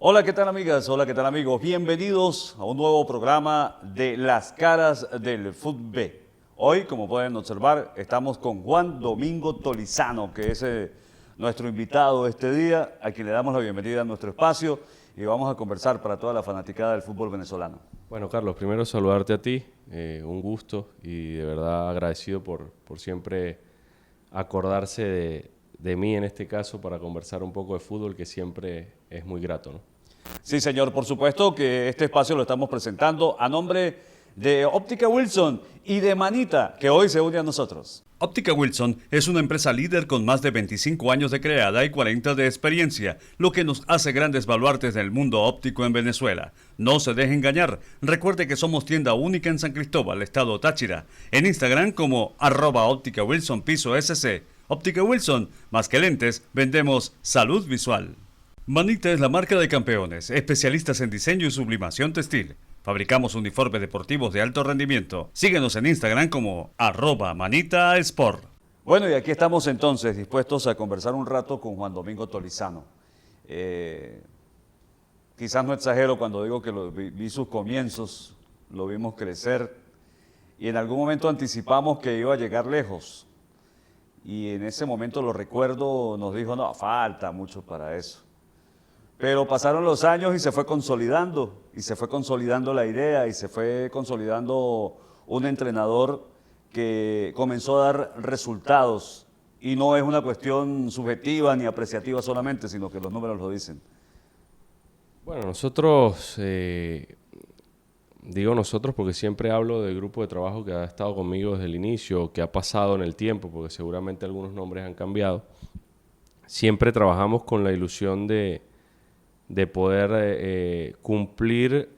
Hola, ¿qué tal amigas? Hola, ¿qué tal amigos? Bienvenidos a un nuevo programa de Las Caras del Fútbol. Hoy, como pueden observar, estamos con Juan Domingo Tolizano, que es nuestro invitado este día, a quien le damos la bienvenida a nuestro espacio y vamos a conversar para toda la fanaticada del fútbol venezolano. Bueno, Carlos, primero saludarte a ti, un gusto y de verdad agradecido por siempre acordarse de mí en este caso para conversar un poco de fútbol, que siempre es muy grato, ¿no? Sí, señor, por supuesto que este espacio lo estamos presentando a nombre de Óptica Wilson y de Manita, que hoy se une a nosotros. Óptica Wilson es una empresa líder con más de 25 años de creada y 40 de experiencia, lo que nos hace grandes baluartes del mundo óptico en Venezuela. No se deje engañar, recuerde que somos tienda única en San Cristóbal, estado Táchira, en Instagram como @óptica Wilson piso SC. Óptica Wilson, más que lentes, vendemos salud visual. Manita es la marca de campeones, especialistas en diseño y sublimación textil. Fabricamos uniformes deportivos de alto rendimiento. Síguenos en Instagram como @manitasport. Bueno, y aquí estamos entonces dispuestos a conversar un rato con Juan Domingo Tolizano. Quizás no exagero cuando digo que vi sus comienzos, lo vimos crecer y en algún momento anticipamos que iba a llegar lejos. Y en ese momento lo recuerdo, nos dijo, no, falta mucho para eso. Pero pasaron los años y se fue consolidando la idea y se fue consolidando un entrenador que comenzó a dar resultados y no es una cuestión subjetiva ni apreciativa solamente, sino que los números lo dicen. Bueno, nosotros, digo nosotros porque siempre hablo del grupo de trabajo que ha estado conmigo desde el inicio, que ha pasado en el tiempo, porque seguramente algunos nombres han cambiado. Siempre trabajamos con la ilusión de poder cumplir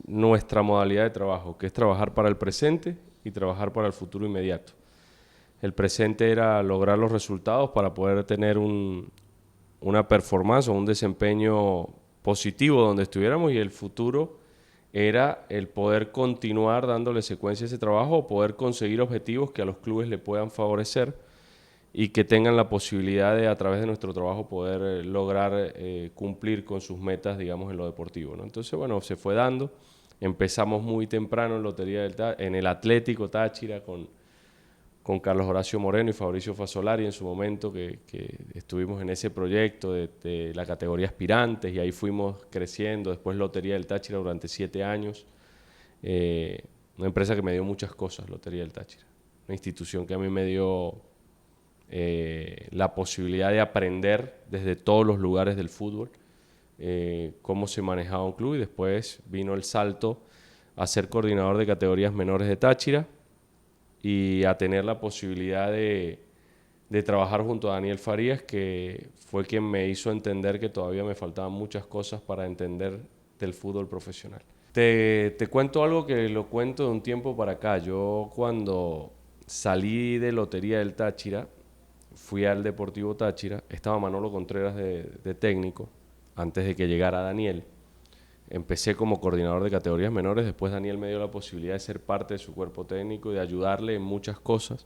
nuestra modalidad de trabajo, que es trabajar para el presente y trabajar para el futuro inmediato. El presente era lograr los resultados para poder tener una performance o un desempeño positivo donde estuviéramos, y el futuro era el poder continuar dándole secuencia a ese trabajo o poder conseguir objetivos que a los clubes le puedan favorecer y que tengan la posibilidad de, a través de nuestro trabajo, poder lograr cumplir con sus metas, digamos, en lo deportivo, ¿no? Entonces, bueno, se fue dando. Empezamos muy temprano en el Atlético Táchira con Carlos Horacio Moreno y Fabricio Fasolari en su momento, que estuvimos en ese proyecto de la categoría aspirantes, y ahí fuimos creciendo. Después Lotería del Táchira durante 7 años, una empresa que me dio muchas cosas, Lotería del Táchira, una institución que a mí me dio la posibilidad de aprender desde todos los lugares del fútbol cómo se manejaba un club, y después vino el salto a ser coordinador de categorías menores de Táchira y a tener la posibilidad de trabajar junto a Daniel Farías, que fue quien me hizo entender que todavía me faltaban muchas cosas para entender del fútbol profesional. Te cuento algo que lo cuento de un tiempo para acá. Yo, cuando salí de Lotería del Táchira, fui al Deportivo Táchira, estaba Manolo Contreras de técnico, antes de que llegara Daniel. Empecé como coordinador de categorías menores, después Daniel me dio la posibilidad de ser parte de su cuerpo técnico y de ayudarle en muchas cosas.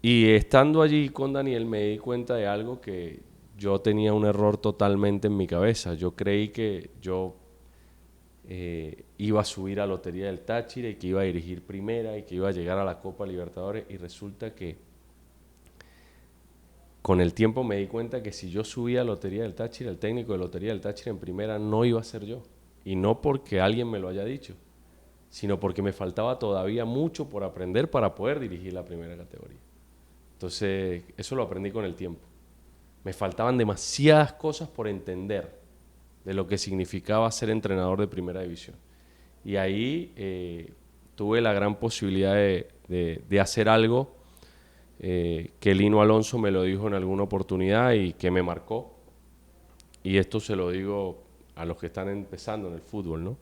Y estando allí con Daniel me di cuenta de algo, que yo tenía un error totalmente en mi cabeza. Yo creí que yo iba a subir a Lotería del Táchira y que iba a dirigir primera y que iba a llegar a la Copa Libertadores, y resulta que con el tiempo me di cuenta que si yo subía a Lotería del Táchira, el técnico de Lotería del Táchira en primera no iba a ser yo. Y no porque alguien me lo haya dicho, sino porque me faltaba todavía mucho por aprender para poder dirigir la primera categoría. Entonces, eso lo aprendí con el tiempo. Me faltaban demasiadas cosas por entender de lo que significaba ser entrenador de primera división. Y ahí tuve la gran posibilidad de hacer algo que Lino Alonso me lo dijo en alguna oportunidad y que me marcó. Y esto se lo digo a los que están empezando en el fútbol, ¿no?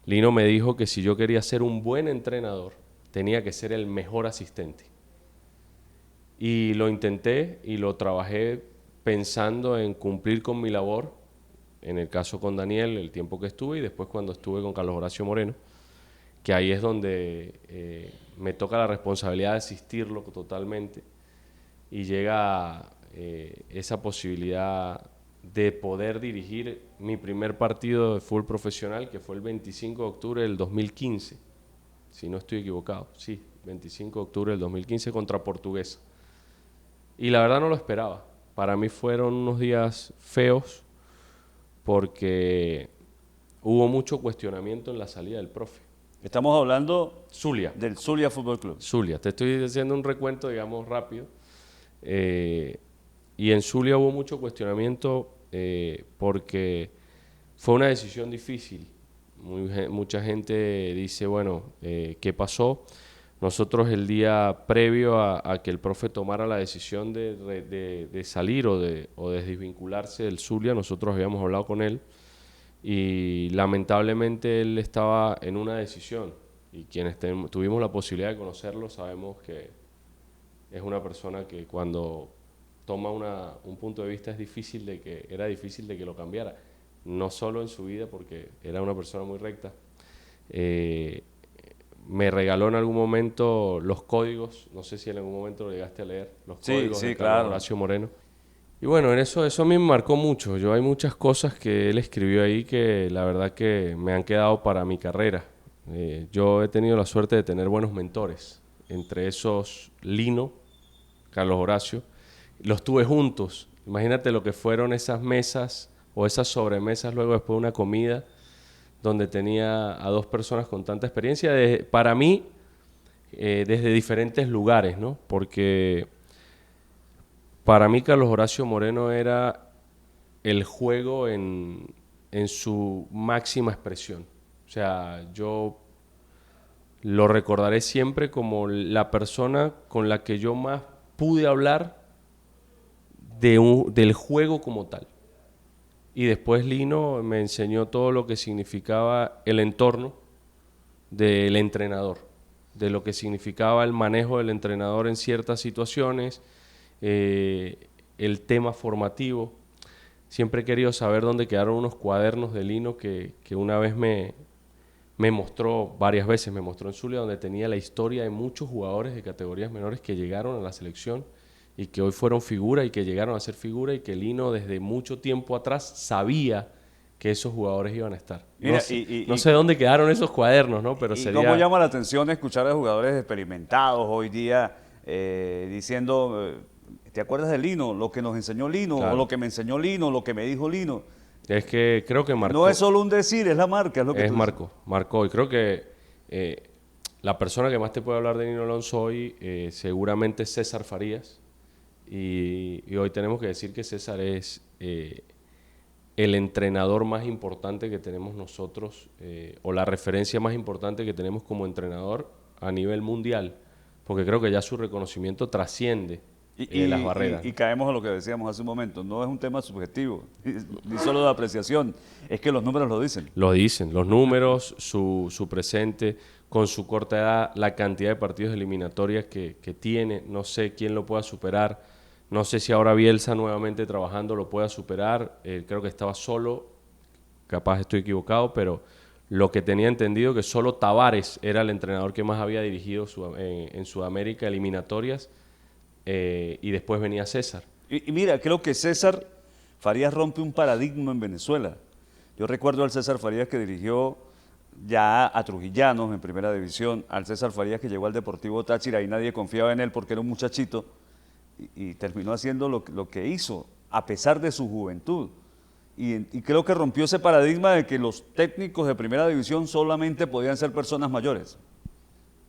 Lino me dijo que si yo quería ser un buen entrenador, tenía que ser el mejor asistente. Y lo intenté y lo trabajé pensando en cumplir con mi labor, en el caso con Daniel, el tiempo que estuve, y después cuando estuve con Carlos Horacio Moreno, que ahí es donde me toca la responsabilidad de asistirlo totalmente, y llega esa posibilidad de poder dirigir mi primer partido de fútbol profesional, que fue el 25 de octubre del 2015, si no estoy equivocado, sí, 25 de octubre del 2015 contra Portuguesa. Y la verdad no lo esperaba. Para mí fueron unos días feos porque hubo mucho cuestionamiento en la salida del profe. Estamos hablando Zulia. del Zulia Fútbol Club. Zulia, te estoy haciendo un recuento, digamos, rápido. Y en Zulia hubo mucho cuestionamiento porque fue una decisión difícil. Mucha gente dice, bueno, ¿qué pasó? Nosotros el día previo a que el profe tomara la decisión de salir o de desvincularse del Zulia, nosotros habíamos hablado con él y lamentablemente él estaba en una decisión y quienes tuvimos la posibilidad de conocerlo sabemos que es una persona que cuando toma un punto de vista era difícil de que lo cambiara, no solo en su vida porque era una persona muy recta. Me regaló en algún momento los códigos, no sé si en algún momento lo llegaste a leer, los códigos de Carlos Horacio Moreno. Y bueno, en eso a mí me marcó mucho. Hay muchas cosas que él escribió ahí que la verdad que me han quedado para mi carrera. Yo he tenido la suerte de tener buenos mentores, entre esos Lino, Carlos Horacio, los tuve juntos. Imagínate lo que fueron esas mesas o esas sobremesas luego después de una comida donde tenía a dos personas con tanta experiencia, para mí, desde diferentes lugares, ¿no? Porque para mí Carlos Horacio Moreno era el juego en su máxima expresión. O sea, yo lo recordaré siempre como la persona con la que yo más pude hablar del juego como tal. Y después Lino me enseñó todo lo que significaba el entorno del entrenador, de lo que significaba el manejo del entrenador en ciertas situaciones, el tema formativo. Siempre he querido saber dónde quedaron unos cuadernos de Lino que una vez me mostró, varias veces me mostró en Zulia, donde tenía la historia de muchos jugadores de categorías menores que llegaron a la selección y que hoy fueron figura y que llegaron a ser figura y que Lino desde mucho tiempo atrás sabía que esos jugadores iban a estar. Mira, no sé dónde quedaron esos cuadernos, ¿no? Pero sería... ¿Cómo llama la atención escuchar a jugadores experimentados hoy día diciendo, ¿te acuerdas de Lino? Lo que nos enseñó Lino, claro, o lo que me enseñó Lino, lo que me dijo Lino. Es que creo que marcó. No es solo un decir, es la marca. Es lo que es marcó. Y creo que la persona que más te puede hablar de Lino Alonso hoy seguramente es César Farías. Y hoy tenemos que decir que César es el entrenador más importante que tenemos nosotros, o la referencia más importante que tenemos como entrenador a nivel mundial, porque creo que ya su reconocimiento trasciende las barreras. Y caemos a lo que decíamos hace un momento, no es un tema subjetivo, ni solo de apreciación, es que los números lo dicen. Lo dicen, los números, su presente, con su corta edad, la cantidad de partidos eliminatorias que tiene, no sé quién lo pueda superar. No sé si ahora Bielsa nuevamente trabajando lo pueda superar, creo que estaba solo, capaz estoy equivocado, pero lo que tenía entendido que solo Tavares era el entrenador que más había dirigido en Sudamérica eliminatorias, y después venía César. Y mira, creo que César Farías rompe un paradigma en Venezuela. Yo recuerdo al César Farías que dirigió ya a Trujillanos en primera división, al César Farías que llegó al Deportivo Táchira y nadie confiaba en él porque era un muchachito, y terminó haciendo lo que hizo, a pesar de su juventud. Y creo que rompió ese paradigma de que los técnicos de primera división solamente podían ser personas mayores.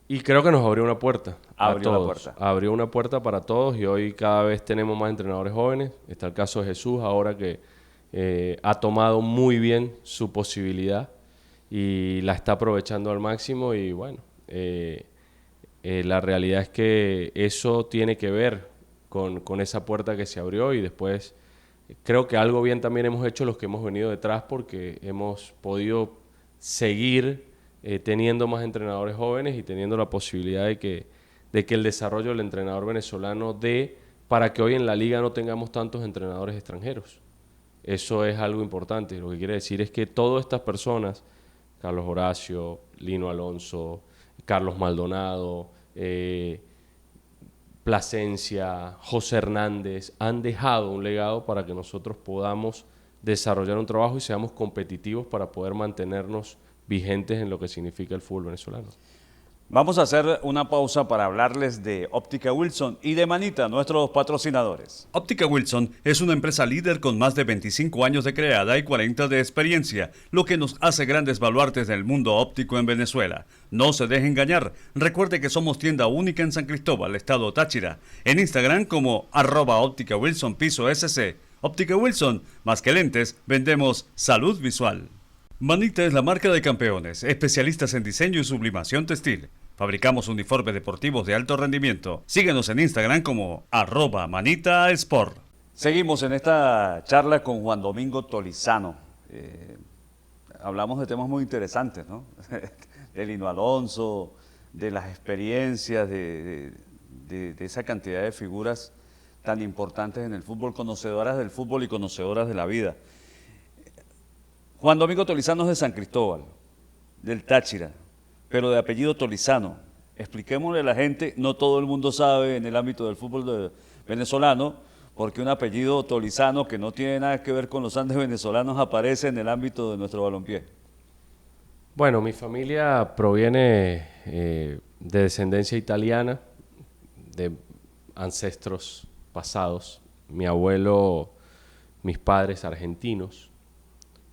Y creo que nos abrió una puerta. Abrió la puerta. Abrió una puerta para todos y hoy cada vez tenemos más entrenadores jóvenes. Está el caso de Jesús ahora que ha tomado muy bien su posibilidad y la está aprovechando al máximo y bueno, la realidad es que eso tiene que ver con esa puerta que se abrió y después creo que algo bien también hemos hecho los que hemos venido detrás porque hemos podido seguir teniendo más entrenadores jóvenes y teniendo la posibilidad de que el desarrollo del entrenador venezolano para que hoy en la liga no tengamos tantos entrenadores extranjeros. Eso es algo importante. Lo que quiere decir es que todas estas personas, Carlos Horacio, Lino Alonso, Carlos Maldonado, Plasencia, José Hernández, han dejado un legado para que nosotros podamos desarrollar un trabajo y seamos competitivos para poder mantenernos vigentes en lo que significa el fútbol venezolano. Vamos a hacer una pausa para hablarles de Óptica Wilson y de Manita, nuestros patrocinadores. Óptica Wilson es una empresa líder con más de 25 años de creada y 40 de experiencia, lo que nos hace grandes baluartes del mundo óptico en Venezuela. No se deje engañar. Recuerde que somos tienda única en San Cristóbal, estado Táchira. En Instagram como @Óptica Wilson piso SC. Óptica Wilson, más que lentes, vendemos salud visual. Manita es la marca de campeones, especialistas en diseño y sublimación textil. Fabricamos uniformes deportivos de alto rendimiento. Síguenos en Instagram como @ManitaSport. Seguimos en esta charla con Juan Domingo Tolizano. Hablamos de temas muy interesantes, ¿no? De Lino Alonso, de las experiencias, de esa cantidad de figuras tan importantes en el fútbol, conocedoras del fútbol y conocedoras de la vida. Juan Domingo Tolizano es de San Cristóbal, del Táchira, pero de apellido Tolizano. Expliquémosle a la gente, no todo el mundo sabe en el ámbito del fútbol venezolano, porque un apellido Tolizano que no tiene nada que ver con los Andes venezolanos aparece en el ámbito de nuestro balompié. Bueno, mi familia proviene de descendencia italiana, de ancestros pasados. Mi abuelo, mis padres argentinos,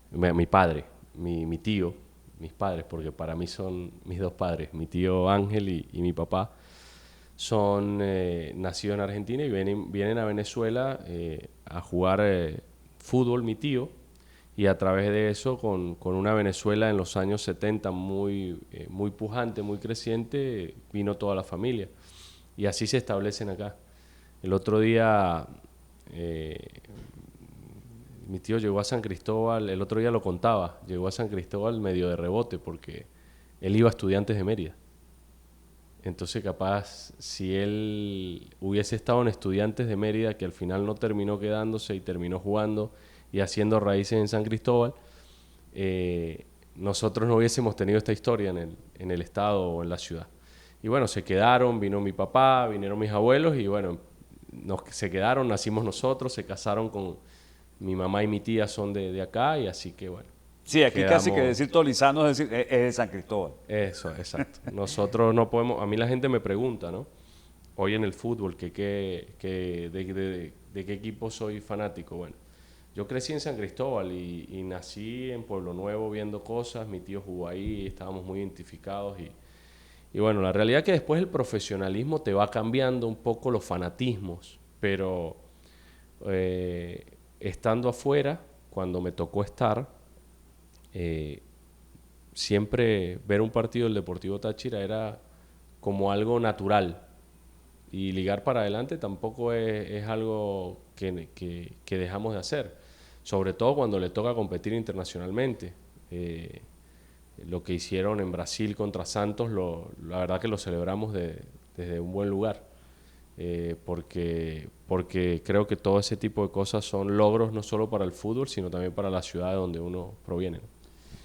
mi padre, mi tío, mis padres, porque para mí son mis dos padres, mi tío Ángel y mi papá, son nacidos en Argentina y vienen a Venezuela a jugar fútbol, mi tío, y a través de eso, con una Venezuela en los años 70 muy pujante, muy creciente, vino toda la familia. Y así se establecen acá. El otro día, mi tío llegó a San Cristóbal, el otro día lo contaba, llegó a San Cristóbal medio de rebote porque él iba a Estudiantes de Mérida. Entonces capaz, si él hubiese estado en Estudiantes de Mérida, que al final no terminó quedándose y terminó jugando y haciendo raíces en San Cristóbal, nosotros no hubiésemos tenido esta historia en el estado o en la ciudad. Y bueno, se quedaron, vino mi papá, vinieron mis abuelos y bueno, se quedaron, nacimos nosotros, se casaron con mi mamá y mi tía son de acá y así que bueno. Sí, aquí quedamos, casi que decir Tolizano es decir, es de San Cristóbal. Eso, exacto. Nosotros no podemos, a mí la gente me pregunta, ¿no? Hoy en el fútbol, de qué equipo soy fanático. Bueno, yo crecí en San Cristóbal y nací en Pueblo Nuevo viendo cosas, mi tío jugó ahí, estábamos muy identificados y bueno, la realidad es que después el profesionalismo te va cambiando un poco los fanatismos, pero estando afuera, cuando me tocó estar, siempre ver un partido del Deportivo Táchira era como algo natural y ligar para adelante tampoco es algo que dejamos de hacer, sobre todo cuando le toca competir internacionalmente. Lo que hicieron en Brasil contra Santos, la verdad que lo celebramos desde un buen lugar, porque creo que todo ese tipo de cosas son logros no solo para el fútbol, sino también para la ciudad de donde uno proviene.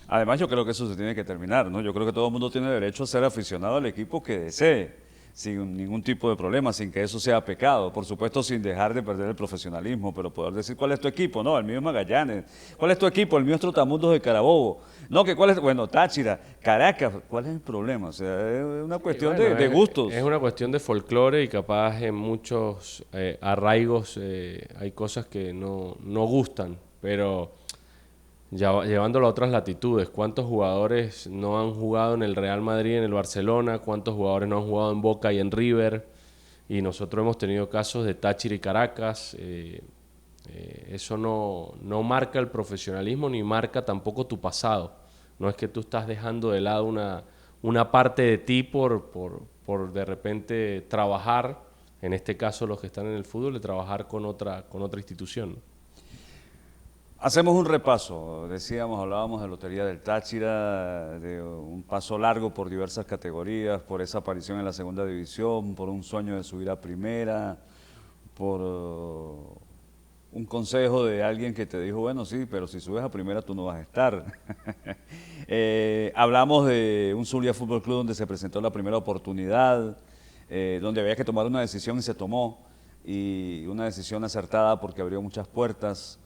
Además, yo creo que eso se tiene que terminar, ¿no? Yo creo que todo el mundo tiene derecho a ser aficionado al equipo que desee, sin ningún tipo de problema, sin que eso sea pecado. Por supuesto, sin dejar de perder el profesionalismo, pero poder decir cuál es tu equipo, ¿no? El mío es Magallanes. ¿Cuál es tu equipo? El mío es Trotamundos de Carabobo. No, que cuál es, bueno, Táchira, Caracas, ¿cuál es el problema? O sea, es una cuestión de gustos. Es una cuestión de folclore y capaz en muchos arraigos hay cosas que no gustan, pero ya llevándolo a otras latitudes, ¿cuántos jugadores no han jugado en el Real Madrid, en el Barcelona? ¿Cuántos jugadores no han jugado en Boca y en River? Y nosotros hemos tenido casos de Táchira y Caracas. Eso no marca el profesionalismo ni marca tampoco tu pasado. No es que tú estás dejando de lado una parte de ti por de repente trabajar, en este caso los que están en el fútbol, de trabajar con otra institución. Hacemos un repaso, hablábamos de Lotería del Táchira, de un paso largo por diversas categorías, por esa aparición en la segunda división, por un sueño de subir a primera, por un consejo de alguien que te dijo, bueno, sí, pero si subes a primera tú no vas a estar. Hablamos de un Zulia Fútbol Club donde se presentó la primera oportunidad, donde había que tomar una decisión y se tomó, y una decisión acertada porque abrió muchas puertas.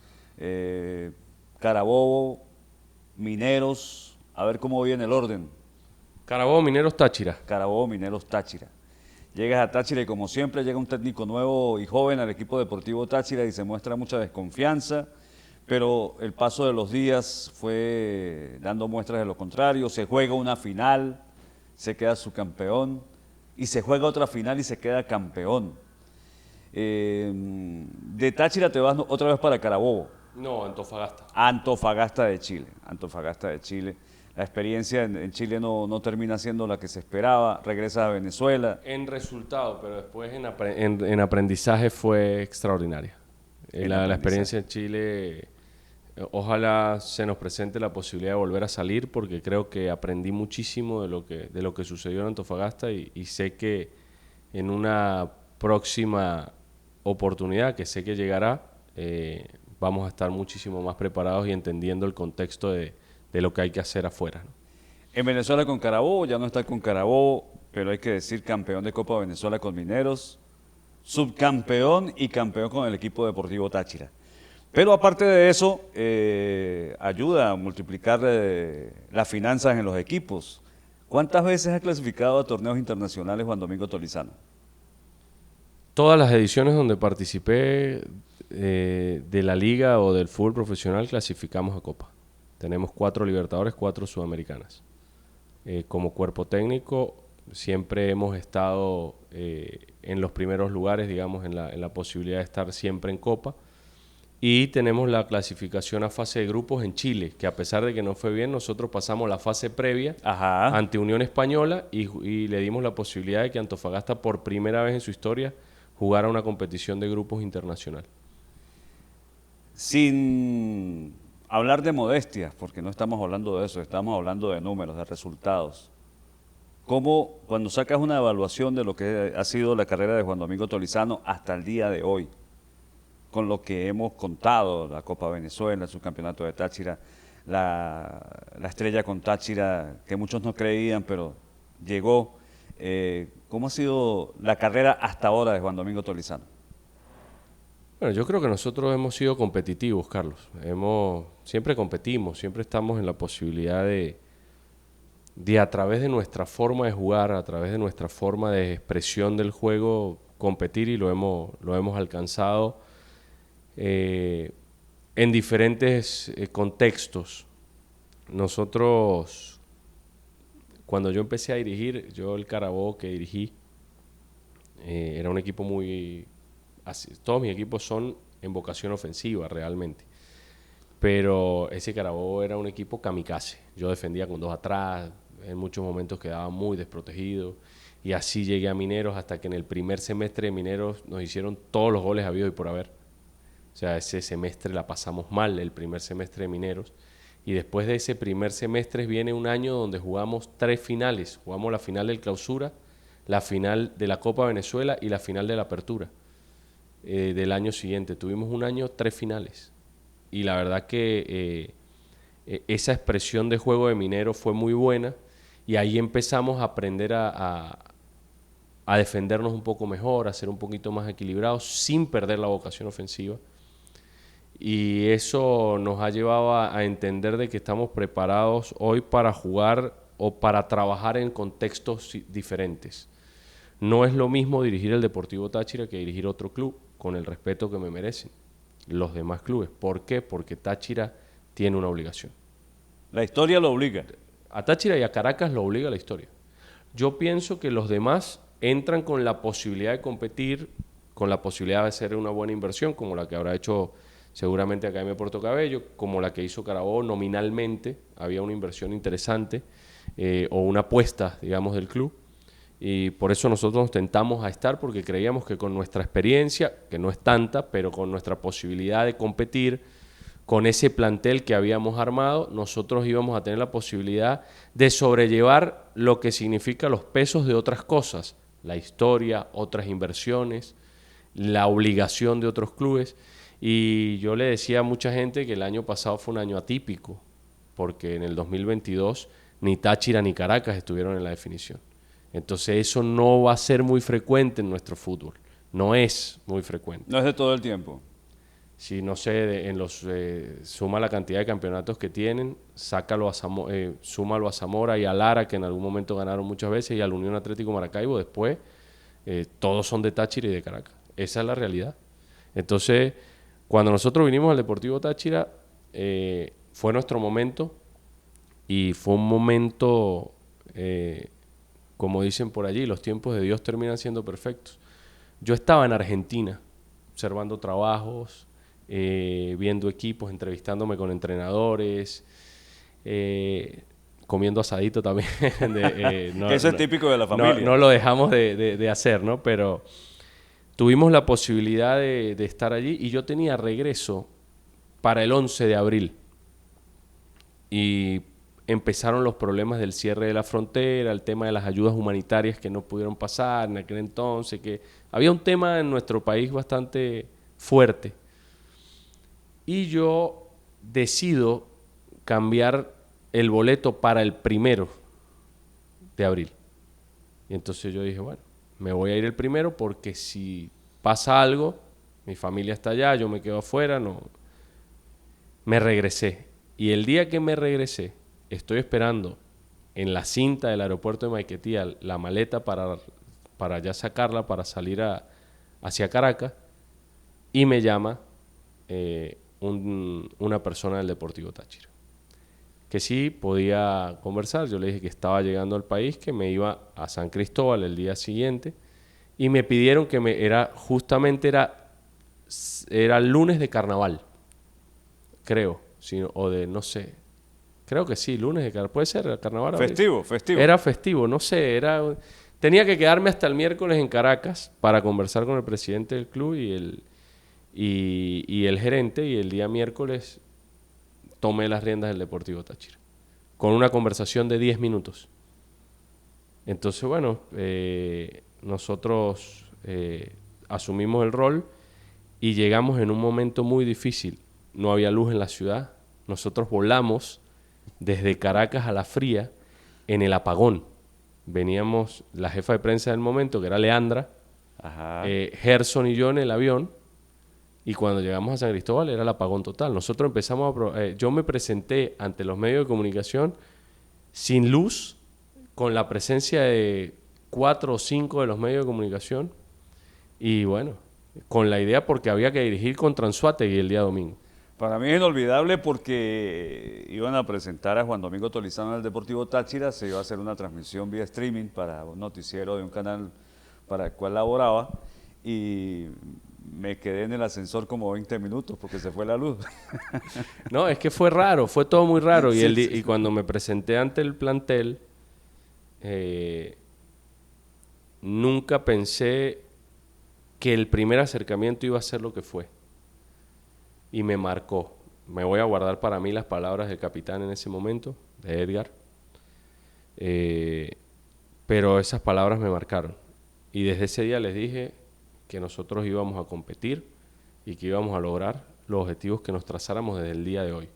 Carabobo, Mineros, a ver cómo viene el orden. Carabobo, Mineros, Táchira. Carabobo, Mineros, Táchira. Llegas a Táchira y como siempre llega un técnico nuevo y joven al equipo deportivo Táchira y se muestra mucha desconfianza, pero el paso de los días fue dando muestras de lo contrario. Se juega una final, se queda subcampeón, y se juega otra final y se queda campeón. De Táchira te vas otra vez para Carabobo. No, Antofagasta. Antofagasta de Chile. Antofagasta de Chile. La experiencia en Chile no termina siendo la que se esperaba. Regresas a Venezuela. En resultado, pero después en aprendizaje fue extraordinaria. La experiencia en Chile, ojalá se nos presente la posibilidad de volver a salir, porque creo que aprendí muchísimo de lo que sucedió en Antofagasta y sé que en una próxima oportunidad, que sé que llegará, vamos a estar muchísimo más preparados y entendiendo el contexto de lo que hay que hacer afuera, ¿no? En Venezuela con Carabobo, ya no está con Carabobo, pero hay que decir campeón de Copa Venezuela con Mineros, subcampeón y campeón con el equipo deportivo Táchira. Pero aparte de eso, ayuda a multiplicar las finanzas en los equipos. ¿Cuántas veces ha clasificado a torneos internacionales Juan Domingo Tolizano? Todas las ediciones donde participé de la liga o del fútbol profesional clasificamos a Copa. Tenemos 4 Libertadores, 4 Sudamericanas. Como cuerpo técnico siempre hemos estado en los primeros lugares, digamos, en la posibilidad de estar siempre en Copa. Y tenemos la clasificación a fase de grupos en Chile, que a pesar de que no fue bien, nosotros pasamos la fase previa ante Unión Española y le dimos la posibilidad de que Antofagasta por primera vez en su historia jugara una competición de grupos internacional. Sin hablar de modestias, porque no estamos hablando de eso, estamos hablando de números, de resultados. ¿Cómo, cuando sacas una evaluación de lo que ha sido la carrera de Juan Domingo Tolizano hasta el día de hoy, con lo que hemos contado, la Copa Venezuela, el subcampeonato de Táchira, la estrella con Táchira, que muchos no creían, pero llegó, ¿cómo ha sido la carrera hasta ahora de Juan Domingo Tolizano? Bueno, yo creo que nosotros hemos sido competitivos, Carlos. Siempre competimos, siempre estamos en la posibilidad de a través de nuestra forma de jugar, a través de nuestra forma de expresión del juego, competir, y lo hemos alcanzado en diferentes contextos. Nosotros, cuando yo empecé a dirigir, el Carabobo que dirigí, era un equipo todos mis equipos son en vocación ofensiva realmente, pero ese Carabobo era un equipo kamikaze. Yo defendía con 2 atrás, en muchos momentos quedaba muy desprotegido, y así llegué a Mineros hasta que en el primer semestre de Mineros nos hicieron todos los goles habidos y por haber. O sea, ese semestre la pasamos mal, el primer semestre de Mineros, y después de ese primer semestre viene un año donde jugamos 3 finales. Jugamos la final del Clausura, la final de la Copa Venezuela y la final de la Apertura del año siguiente. Tuvimos un año 3 finales, y la verdad que esa expresión de juego de Minero fue muy buena, y ahí empezamos a aprender a defendernos un poco mejor, a ser un poquito más equilibrados sin perder la vocación ofensiva, y eso nos ha llevado a entender de que estamos preparados hoy para jugar o para trabajar en contextos diferentes. No es lo mismo dirigir el Deportivo Táchira que dirigir otro club, con el respeto que me merecen los demás clubes. ¿Por qué? Porque Táchira tiene una obligación. La historia lo obliga. A Táchira y a Caracas lo obliga la historia. Yo pienso que los demás entran con la posibilidad de competir, con la posibilidad de hacer una buena inversión, como la que habrá hecho seguramente Academia de Puerto Cabello, como la que hizo Carabobo. Nominalmente había una inversión interesante o una apuesta, digamos, del club. Y por eso nosotros nos tentamos a estar, porque creíamos que con nuestra experiencia, que no es tanta, pero con nuestra posibilidad de competir, con ese plantel que habíamos armado, nosotros íbamos a tener la posibilidad de sobrellevar lo que significa los pesos de otras cosas, la historia, otras inversiones, la obligación de otros clubes. Y yo le decía a mucha gente que el año pasado fue un año atípico, porque en el 2022 ni Táchira ni Caracas estuvieron en la definición. Entonces eso no va a ser muy frecuente en nuestro fútbol. No es muy frecuente. No es de todo el tiempo. Si no sé, suma la cantidad de campeonatos que tienen, súmalo a Zamora y a Lara, que en algún momento ganaron muchas veces, y al Unión Atlético Maracaibo después, todos son de Táchira y de Caracas. Esa es la realidad. Entonces, cuando nosotros vinimos al Deportivo Táchira, fue nuestro momento, y fue un momento, como dicen por allí, los tiempos de Dios terminan siendo perfectos. Yo estaba en Argentina, observando trabajos, viendo equipos, entrevistándome con entrenadores, comiendo asadito también. Eso es típico de la familia. No lo dejamos de hacer, ¿no? Pero tuvimos la posibilidad de estar allí, y yo tenía regreso para el 11 de abril. Y empezaron los problemas del cierre de la frontera, el tema de las ayudas humanitarias que no pudieron pasar en aquel entonces, que había un tema en nuestro país bastante fuerte. Y yo decido cambiar el boleto para el 1 de abril. Y entonces yo dije, bueno, me voy a ir el 1 porque si pasa algo, mi familia está allá, yo me quedo afuera, no. Me regresé. Y el día que me regresé, estoy esperando en la cinta del aeropuerto de Maiquetía la maleta para ya sacarla, para salir hacia Caracas, y me llama una persona del Deportivo Táchira, que sí podía conversar. Yo le dije que estaba llegando al país, que me iba a San Cristóbal el día siguiente, y me pidieron que era el lunes de carnaval, creo, o de, no sé, creo que sí, lunes de carnaval, puede ser carnaval. Festivo. Era festivo, no sé, tenía que quedarme hasta el miércoles en Caracas para conversar con el presidente del club y el gerente, y el día miércoles tomé las riendas del Deportivo Táchira, con una conversación de 10 minutos. Entonces, bueno, nosotros asumimos el rol y llegamos en un momento muy difícil. No había luz en la ciudad. Nosotros volamos desde Caracas a La Fría en el apagón. Veníamos, la jefa de prensa del momento, que era Leandra, Gerson y yo en el avión, y cuando llegamos a San Cristóbal era el apagón total. Nosotros empezamos yo me presenté ante los medios de comunicación sin luz, con la presencia de 4 o 5 de los medios de comunicación, y bueno, con la idea, porque había que dirigir contra Anzoátegui el día domingo. Para mí es inolvidable porque iban a presentar a Juan Domingo Tolizano en el Deportivo Táchira, se iba a hacer una transmisión vía streaming para un noticiero de un canal para el cual laboraba, y me quedé en el ascensor como 20 minutos porque se fue la luz. No, es que fue raro, fue todo muy raro. Y cuando me presenté ante el plantel, nunca pensé que el primer acercamiento iba a ser lo que fue. Y me marcó. Me voy a guardar para mí las palabras del capitán en ese momento, de Edgar. Pero esas palabras me marcaron. Y desde ese día les dije que nosotros íbamos a competir y que íbamos a lograr los objetivos que nos trazáramos desde el día de hoy.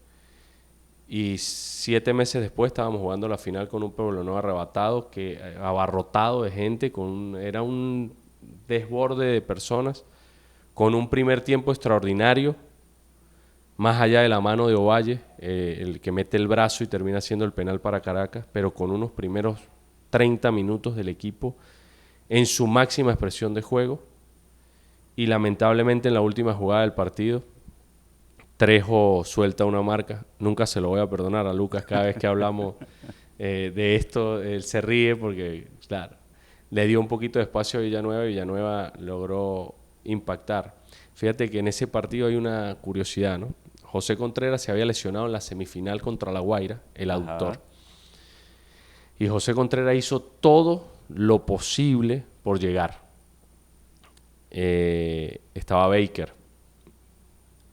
Y 7 meses después estábamos jugando la final con un Pueblo arrebatado, abarrotado de gente, era un desborde de personas, con un primer tiempo extraordinario, más allá de la mano de Ovalle, el que mete el brazo y termina haciendo el penal para Caracas, pero con unos primeros 30 minutos del equipo en su máxima expresión de juego. Y lamentablemente en la última jugada del partido, Trejo suelta una marca. Nunca se lo voy a perdonar a Lucas. Cada vez que hablamos de esto, él se ríe porque, claro, le dio un poquito de espacio a Villanueva y Villanueva logró impactar. Fíjate que en ese partido hay una curiosidad, ¿no? José Contreras se había lesionado en la semifinal contra La Guaira, el aductor. Y José Contreras hizo todo lo posible por llegar. Estaba Baker.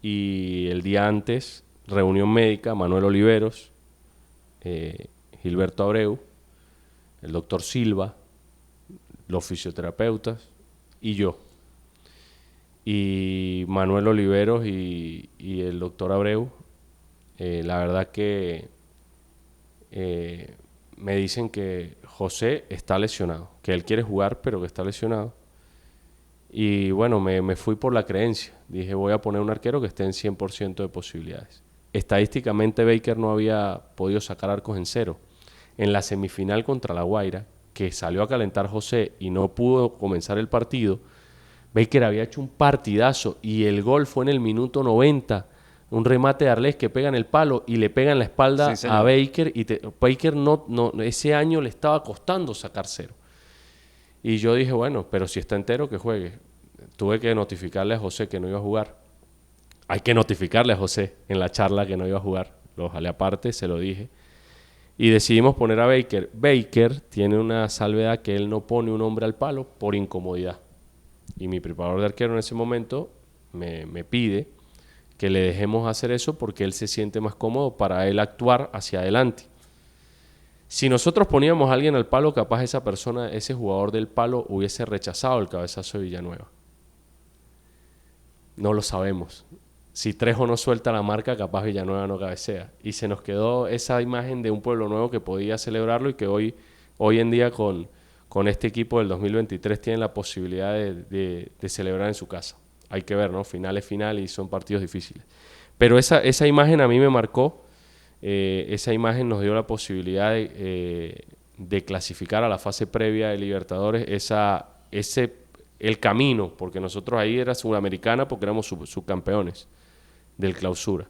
Y el día antes, reunión médica, Manuel Oliveros, Gilberto Abreu, el doctor Silva, los fisioterapeutas y yo. Y Manuel Oliveros y el doctor Abreu, la verdad que me dicen que José está lesionado, que él quiere jugar, pero que está lesionado. Y bueno, me fui por la creencia. Dije, voy a poner un arquero que esté en 100% de posibilidades. Estadísticamente Baker no había podido sacar arcos en cero. En la semifinal contra La Guaira, que salió a calentar José y no pudo comenzar el partido, Baker había hecho un partidazo y el gol fue en el minuto 90. Un remate de Arles que pega en el palo y le pega en la espalda a Baker. Y Baker ese año le estaba costando sacar cero. Y yo dije, bueno, pero si está entero, que juegue. Tuve que notificarle a José que no iba a jugar. Hay que notificarle a José en la charla que no iba a jugar. Lo jalé aparte, se lo dije. Y decidimos poner a Baker. Baker tiene una salvedad que él no pone un hombre al palo por incomodidad. Y mi preparador de arquero en ese momento me pide que le dejemos hacer eso porque él se siente más cómodo para él actuar hacia adelante. Si nosotros poníamos a alguien al palo, capaz esa persona, ese jugador del palo, hubiese rechazado el cabezazo de Villanueva. No lo sabemos. Si Trejo no suelta la marca, capaz Villanueva no cabecea. Y se nos quedó esa imagen de un Pueblo Nuevo que podía celebrarlo y que hoy en día con este equipo del 2023 tienen la posibilidad de celebrar en su casa. Hay que ver, ¿no? Final es final y son partidos difíciles. Pero esa imagen a mí me marcó. Esa imagen nos dio la posibilidad de clasificar a la fase previa de Libertadores, el camino, porque nosotros ahí era Sudamericana porque éramos subcampeones del Clausura.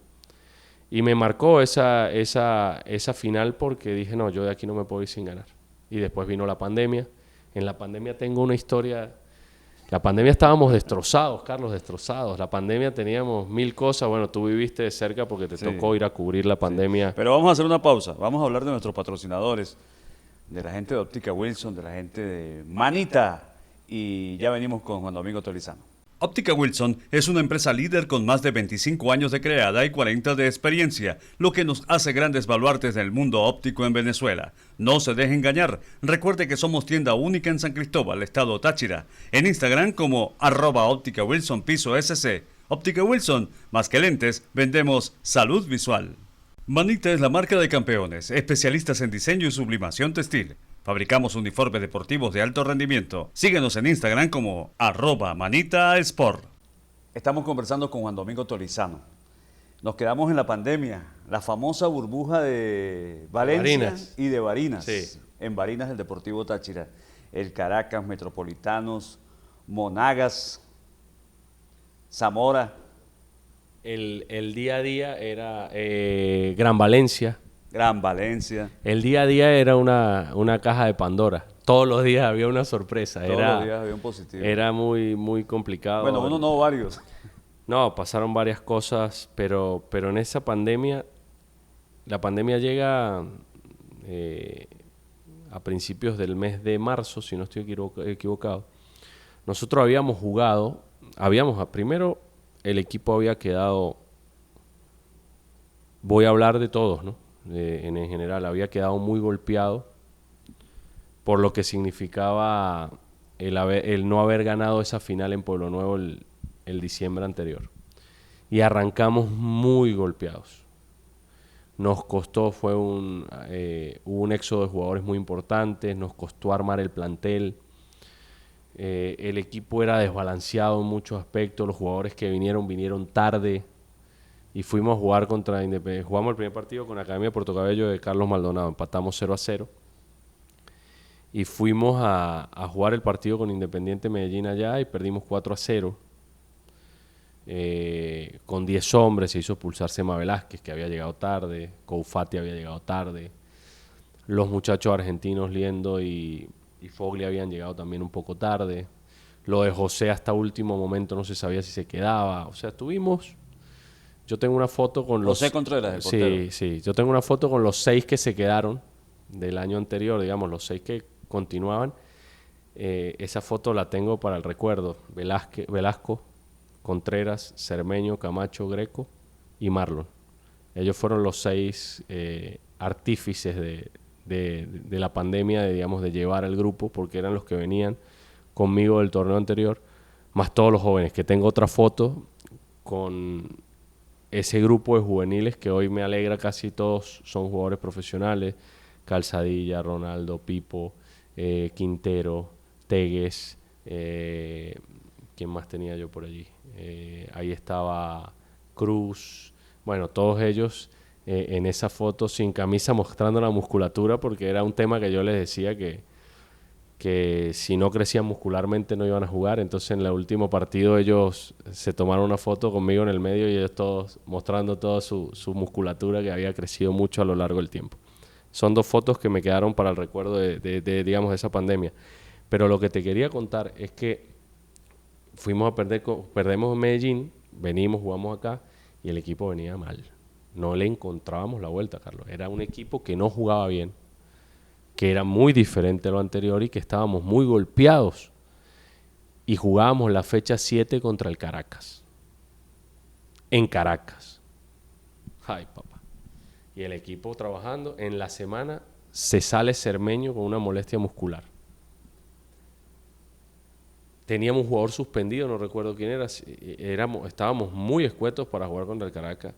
Y me marcó esa final porque dije, no, yo de aquí no me puedo ir sin ganar. Y después vino la pandemia. En la pandemia tengo una historia. La pandemia estábamos destrozados, Carlos, destrozados. La pandemia teníamos 1000 cosas. Bueno, tú viviste de cerca porque te tocó ir a cubrir la pandemia. Sí. Pero vamos a hacer una pausa. Vamos a hablar de nuestros patrocinadores, de la gente de Óptica Wilson, de la gente de Manita. Y ya venimos con Juan Domingo Tolizano. Óptica Wilson es una empresa líder con más de 25 años de creada y 40 de experiencia, lo que nos hace grandes baluartes del mundo óptico en Venezuela. No se deje engañar. Recuerde que somos tienda única en San Cristóbal, estado Táchira. En Instagram como @Óptica Wilson piso SC. Óptica Wilson, más que lentes, vendemos salud visual. Manita es la marca de campeones, especialistas en diseño y sublimación textil. Fabricamos uniformes deportivos de alto rendimiento. Síguenos en Instagram como @ManitaSport. Estamos conversando con Juan Domingo Tolizano. Nos quedamos en la pandemia, la famosa burbuja de Valencia y de Barinas. Sí. En Barinas, el Deportivo Táchira. El Caracas, Metropolitanos, Monagas, Zamora. El día a día era Gran Valencia. Gran Valencia. El día a día era una caja de Pandora. Todos los días había una sorpresa. Todos los días había un positivo. Era muy, muy complicado. Bueno, uno no, varios. No, pasaron varias cosas, pero en esa pandemia, la pandemia llega a principios del mes de marzo, si no estoy equivocado. Nosotros habíamos jugado, primero el equipo había quedado, voy a hablar de todos, ¿no? En general, había quedado muy golpeado por lo que significaba el no haber ganado esa final en Pueblo Nuevo el diciembre anterior. Y arrancamos muy golpeados. Nos costó, hubo un éxodo de jugadores muy importantes, nos costó armar el plantel. El equipo era desbalanceado en muchos aspectos, los jugadores que vinieron tarde. Y fuimos a jugar contra Independiente. Jugamos el primer partido con Academia de Puerto Cabello de Carlos Maldonado. Empatamos 0-0. Y fuimos a jugar el partido con Independiente Medellín allá y perdimos 4-0. Con 10 hombres se hizo expulsar Sema Velázquez, que había llegado tarde. Koufati había llegado tarde. Los muchachos argentinos Liendo y Fogli habían llegado también un poco tarde. Lo de José hasta último momento no se sabía si se quedaba. O sea, yo tengo una foto con José Contreras, el portero. Sí. Yo tengo una foto con los 6 que se quedaron del año anterior, digamos, los 6 que continuaban. Esa foto la tengo para el recuerdo. Velasco, Contreras, Cermeño, Camacho, Greco y Marlon. Ellos fueron los 6 artífices de la pandemia, de llevar al grupo, porque eran los que venían conmigo del torneo anterior, más todos los jóvenes, que tengo otra foto con ese grupo de juveniles que hoy me alegra, casi todos son jugadores profesionales. Calzadilla, Ronaldo, Pipo, Quintero, Tegues, ¿quién más tenía yo por allí? Ahí estaba Cruz, bueno, todos ellos en esa foto sin camisa mostrando la musculatura, porque era un tema que yo les decía que si no crecían muscularmente no iban a jugar. Entonces en el último partido ellos se tomaron una foto conmigo en el medio y ellos todos mostrando toda su musculatura que había crecido mucho a lo largo del tiempo. Son 2 fotos que me quedaron para el recuerdo digamos, de esa pandemia. Pero lo que te quería contar es que perdemos en Medellín, venimos, jugamos acá y el equipo venía mal. No le encontrábamos la vuelta, Carlos. Era un equipo que no jugaba bien, que era muy diferente a lo anterior y que estábamos muy golpeados. Y jugábamos la fecha 7 contra el Caracas. En Caracas. Ay, papá. Y el equipo trabajando. En la semana se sale Cermeño con una molestia muscular. Teníamos un jugador suspendido, no recuerdo quién era. Estábamos muy escuetos para jugar contra el Caracas.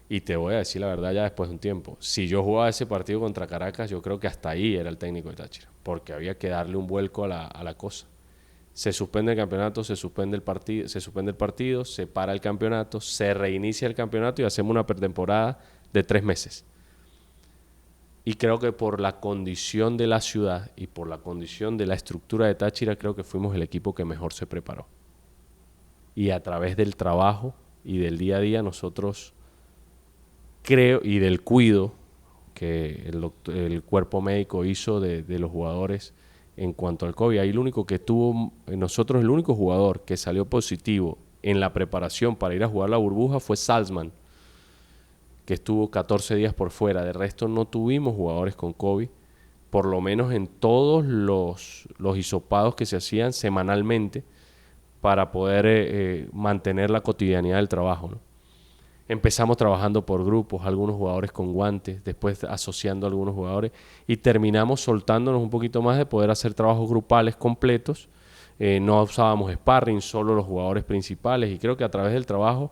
Y te voy a decir la verdad ya después de un tiempo. Si yo jugaba ese partido contra Caracas, yo creo que hasta ahí era el técnico de Táchira. Porque había que darle un vuelco a la cosa. Se suspende el campeonato, se suspende el partido, se para el campeonato, se reinicia el campeonato y hacemos una pretemporada de 3 meses. Y creo que por la condición de la ciudad y por la condición de la estructura de Táchira, creo que fuimos el equipo que mejor se preparó. Y a través del trabajo y del día a día nosotros creo, y del cuidado que el cuerpo médico hizo de los jugadores en cuanto al COVID. Ahí el único jugador que salió positivo en la preparación para ir a jugar la burbuja fue Salzman, que estuvo 14 días por fuera. De resto no tuvimos jugadores con COVID, por lo menos en todos los hisopados que se hacían semanalmente para poder mantener la cotidianidad del trabajo, ¿no? Empezamos trabajando por grupos, algunos jugadores con guantes, después asociando a algunos jugadores y terminamos soltándonos un poquito más de poder hacer trabajos grupales completos. No usábamos sparring, solo los jugadores principales, y creo que a través del trabajo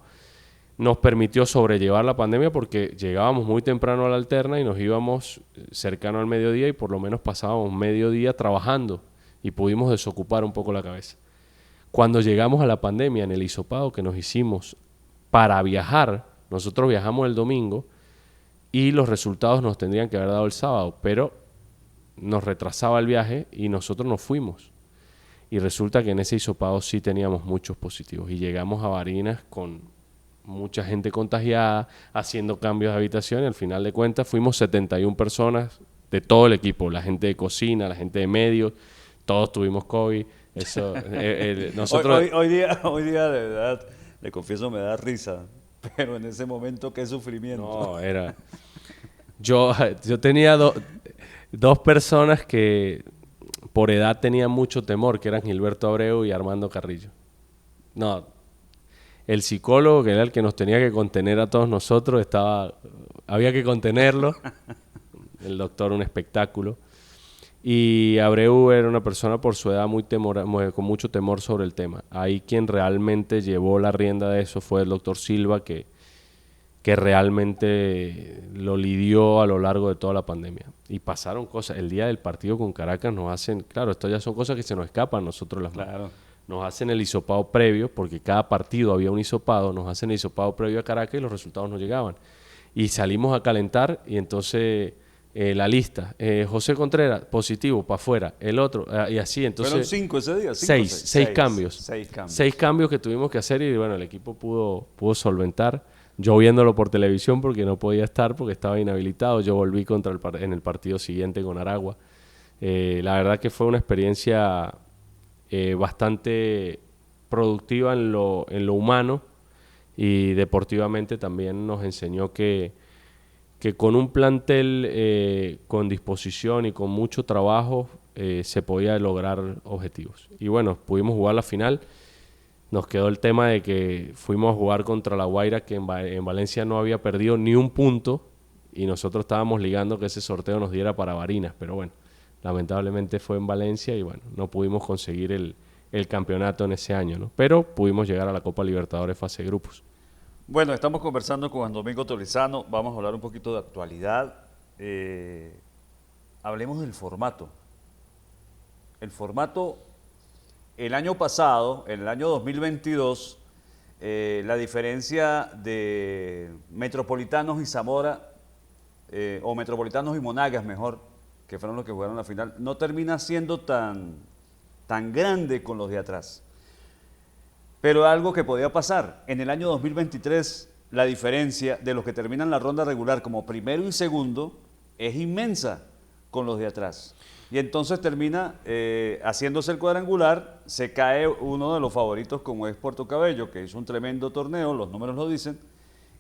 nos permitió sobrellevar la pandemia porque llegábamos muy temprano a la alterna y nos íbamos cercano al mediodía y por lo menos pasábamos mediodía trabajando y pudimos desocupar un poco la cabeza. Cuando llegamos a la pandemia, en el hisopado que nos hicimos para viajar, nosotros viajamos el domingo y los resultados nos tendrían que haber dado el sábado, pero nos retrasaba el viaje y nosotros nos fuimos. Y resulta que en ese hisopado sí teníamos muchos positivos y llegamos a Barinas con mucha gente contagiada, haciendo cambios de habitación y al final de cuentas fuimos 71 personas de todo el equipo, la gente de cocina, la gente de medios, todos tuvimos COVID. Eso, nosotros... hoy día de verdad, le confieso, me da risa, pero en ese momento qué sufrimiento. No, era... Yo tenía 2 personas que por edad tenían mucho temor, que eran Gilberto Abreu y Armando Carrillo. No, el psicólogo, que era el que nos tenía que contener a todos nosotros, había que contenerlo. El doctor, un espectáculo. Y Abreu era una persona por su edad con mucho temor sobre el tema. Ahí quien realmente llevó la rienda de eso fue el doctor Silva, que realmente lo lidió a lo largo de toda la pandemia. Y pasaron cosas. El día del partido con Caracas nos hacen... Claro, esto ya son cosas que se nos escapan a nosotros las manos. Claro. Nos hacen el hisopado previo, porque cada partido había un hisopado. Nos hacen el hisopado previo a Caracas y los resultados no llegaban. Y salimos a calentar y entonces... la lista, José Contreras, positivo, para afuera, el otro, y así, entonces... ¿Fueron 5 ese día? 6 cambios. 6 cambios que tuvimos que hacer y bueno, el equipo pudo solventar. Yo viéndolo por televisión porque no podía estar, porque estaba inhabilitado. Yo volví en el partido siguiente con Aragua. La verdad que fue una experiencia bastante productiva en lo humano, y deportivamente también nos enseñó que con un plantel con disposición y con mucho trabajo se podía lograr objetivos. Y bueno, pudimos jugar la final. Nos quedó el tema de que fuimos a jugar contra La Guaira, que en Valencia no había perdido ni un punto, y nosotros estábamos ligando que ese sorteo nos diera para Barinas, pero bueno, lamentablemente fue en Valencia y bueno, no pudimos conseguir el campeonato en ese año, ¿no? Pero pudimos llegar a la Copa Libertadores fase de grupos. Bueno, estamos conversando con Juan Domingo Tolizano. Vamos a hablar un poquito de actualidad. hablemos del formato. El formato, el año pasado, en el año 2022, la diferencia de Metropolitanos y Zamora, o Metropolitanos y Monagas mejor, que fueron los que jugaron la final, no termina siendo tan grande con los de atrás. Pero algo que podía pasar, en el año 2023 la diferencia de los que terminan la ronda regular como primero y segundo es inmensa con los de atrás. Y entonces termina haciéndose el cuadrangular, se cae uno de los favoritos como es Puerto Cabello, que hizo un tremendo torneo, los números lo dicen,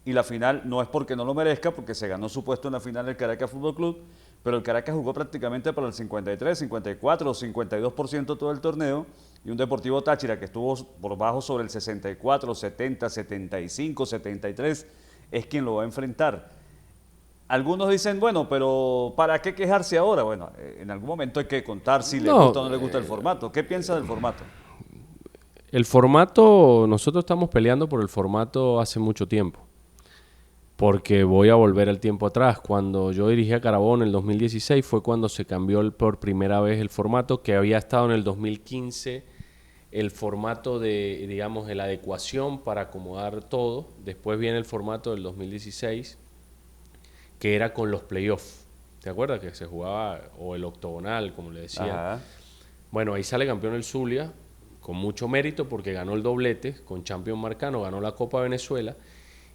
y la final no es porque no lo merezca, porque se ganó su puesto en la final del Caracas Fútbol Club, pero el Caracas jugó prácticamente para el 53, 54 o 52% todo el torneo, y un Deportivo Táchira que estuvo por bajo sobre el 64, 70, 75, 73, es quien lo va a enfrentar. Algunos dicen, bueno, pero ¿para qué quejarse ahora? Bueno, en algún momento hay que contar si le gusta o no le gusta el formato. ¿Qué piensa del formato? El formato, nosotros estamos peleando por el formato hace mucho tiempo. Porque voy a volver el tiempo atrás. Cuando yo dirigí a Carabobo en el 2016 fue cuando se cambió por primera vez el formato, que había estado en el 2015 el formato de, digamos, de la adecuación para acomodar todo. Después viene el formato del 2016, que era con los playoffs. ¿Te acuerdas que se jugaba, o el octogonal, como le decían? Ajá. Bueno, ahí sale campeón el Zulia, con mucho mérito porque ganó el doblete, con Champion Marcano, ganó la Copa Venezuela,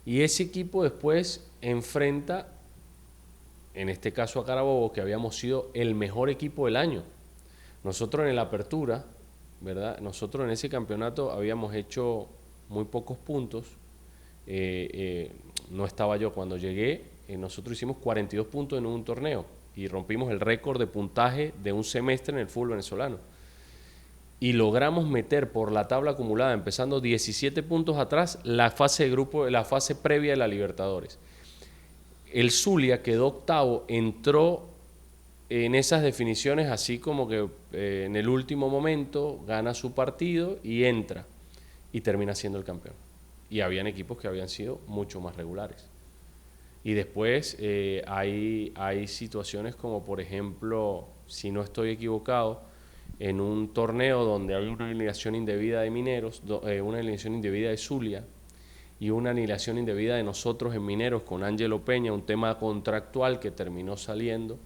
y ese equipo después enfrenta, en este caso a Carabobo, que habíamos sido el mejor equipo del año. Nosotros en la apertura, ¿verdad? Nosotros en ese campeonato habíamos hecho muy pocos puntos, no estaba yo cuando llegué, nosotros hicimos 42 puntos en un torneo y rompimos el récord de puntaje de un semestre en el fútbol venezolano. Y logramos meter por la tabla acumulada, empezando 17 puntos atrás, la fase de grupo, la fase previa de la Libertadores. El Zulia quedó octavo, entró en esas definiciones así como que en el último momento gana su partido y entra y termina siendo el campeón. Y habían equipos que habían sido mucho más regulares. Y después hay situaciones como, por ejemplo, si no estoy equivocado, en un torneo donde había una alineación indebida de Mineros, una alineación indebida de Zulia y una alineación indebida de nosotros en Mineros con Ángelo Peña, un tema contractual que terminó saliendo,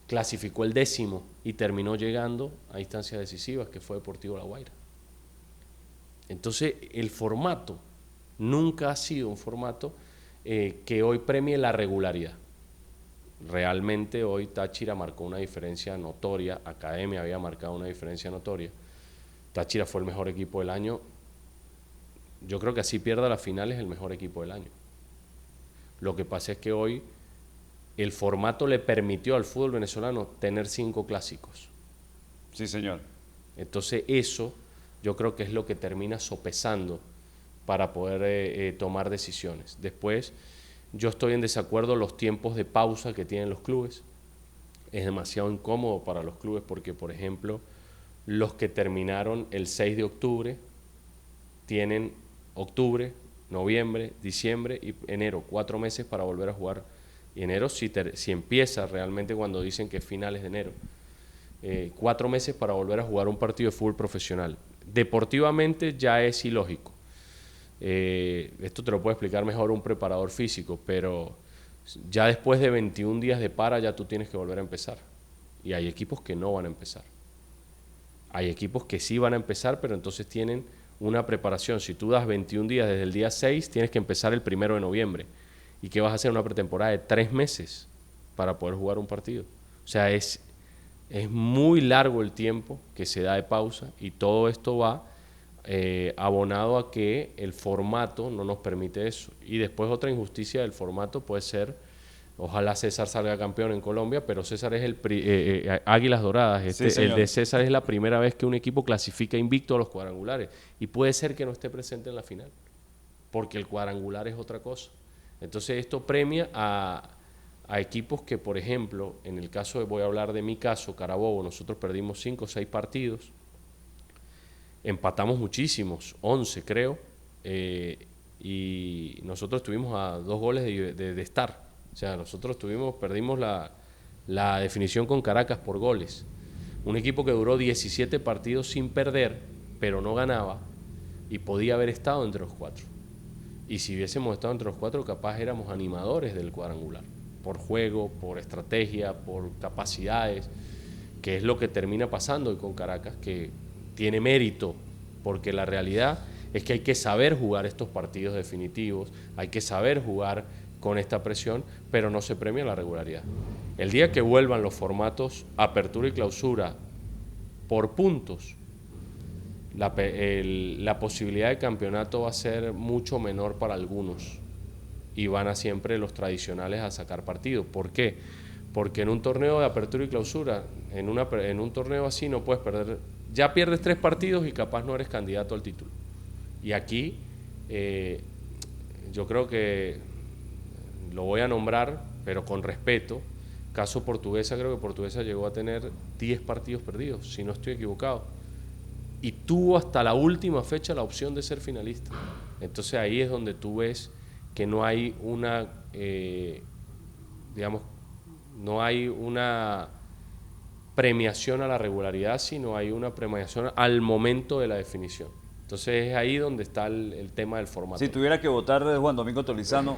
clasificó el 10º y terminó llegando a instancias decisivas, que fue Deportivo La Guaira. Entonces, el formato nunca ha sido un formato que hoy premie la regularidad. Realmente hoy Táchira marcó una diferencia notoria, Academia había marcado una diferencia notoria, Táchira fue el mejor equipo del año, yo creo que así pierda la final es el mejor equipo del año. Lo que pasa es que hoy el formato le permitió al fútbol venezolano tener 5 clásicos. Sí, señor. Entonces eso yo creo que es lo que termina sopesando para poder tomar decisiones. Después, yo estoy en desacuerdo los tiempos de pausa que tienen los clubes. Es demasiado incómodo para los clubes porque, por ejemplo, los que terminaron el 6 de octubre tienen octubre, noviembre, diciembre y enero, 4 meses para volver a jugar. Y enero si empieza realmente cuando dicen que es finales de enero. 4 meses para volver a jugar un partido de fútbol profesional. Deportivamente ya es ilógico. Esto te lo puede explicar mejor un preparador físico, pero ya después de 21 días de para ya tú tienes que volver a empezar. Y hay equipos que no van a empezar. Hay equipos que sí van a empezar, pero entonces tienen una preparación. Si tú das 21 días desde el día 6, tienes que empezar el 1 de noviembre. ¿Y qué vas a hacer? Una pretemporada de 3 meses para poder jugar un partido. O sea, es muy largo el tiempo que se da de pausa y todo esto va abonado a que el formato no nos permite eso. Y después otra injusticia del formato puede ser, ojalá César salga campeón en Colombia, pero César es Águilas Doradas. Sí, El señor. de César es la primera vez que un equipo clasifica invicto a los cuadrangulares y puede ser que no esté presente en la final, porque el cuadrangular es otra cosa. Entonces esto premia a equipos que, por ejemplo, en el caso voy a hablar de mi caso, Carabobo, nosotros perdimos 5 o 6 partidos, empatamos muchísimos, 11 creo, y nosotros estuvimos a 2 goles de estar. O sea, nosotros perdimos La definición con Caracas por goles. Un equipo que duró 17 partidos sin perder, pero no ganaba, y podía haber estado entre los 4. Y si hubiésemos estado entre los 4, capaz éramos animadores del cuadrangular, por juego, por estrategia, por capacidades, que es lo que termina pasando hoy con Caracas, que tiene mérito, porque la realidad es que hay que saber jugar estos partidos definitivos, hay que saber jugar con esta presión, pero no se premia la regularidad. El día que vuelvan los formatos apertura y clausura por puntos, la posibilidad de campeonato va a ser mucho menor para algunos y van a siempre los tradicionales a sacar partido. ¿Por qué? Porque en un torneo de apertura y clausura, en un torneo así no puedes perder, ya pierdes 3 partidos y capaz no eres candidato al título. Y aquí yo creo que lo voy a nombrar, pero con respeto. Caso Portuguesa, creo que Portuguesa llegó a tener 10 partidos perdidos, si no estoy equivocado. Y tuvo hasta la última fecha la opción de ser finalista. Entonces ahí es donde tú ves que no hay una, no hay una premiación a la regularidad, sino hay una premiación al momento de la definición. Entonces es ahí donde está el tema del formato. Si tuviera que votar Juan Domingo Tolizano,